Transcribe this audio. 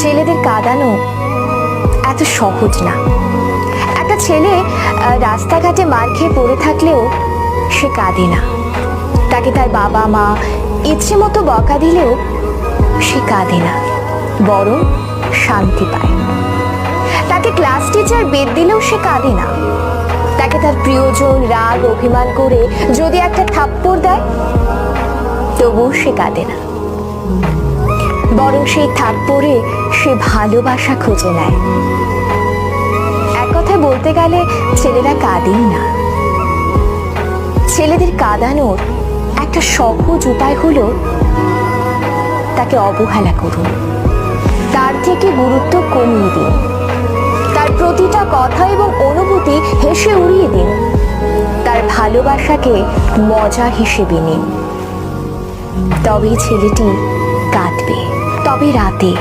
ছেলেদের কাঁদানো এত সহজ না। একটা ছেলে রাস্তাঘাটে মার খেয়ে পড়ে থাকলেও সে কাঁদে না। তাকে তার বাবা মা ইচ্ছে মতো বকা দিলেও সে কাঁদে না, বরং শান্তি পায়। তাকে ক্লাস টিচার বেদ দিলেও সে কাঁদে না। তাকে তার প্রিয়জন রাগ অভিমান করে যদি একটা থাপ্পড় দেয় তবুও সে কাঁদে না, বরং সেই থাপ্পড়ে সে ভালোবাসা খুঁজে নেয়। এক কথায় বলতে গেলে ছেলেরা কাঁদেই না। ছেলেদের কাঁদানোর একটা সহজ উপায় হলো তাকে অবহেলা করুন, তার থেকে গুরুত্ব কমিয়ে দিন, তার প্রতিটা কথা এবং অনুভূতি হেসে উড়িয়ে দিন, তার ভালোবাসাকে মজা হিসেবে নিন। তবেই ছেলেটি কাঁদবে, তবে রাতে।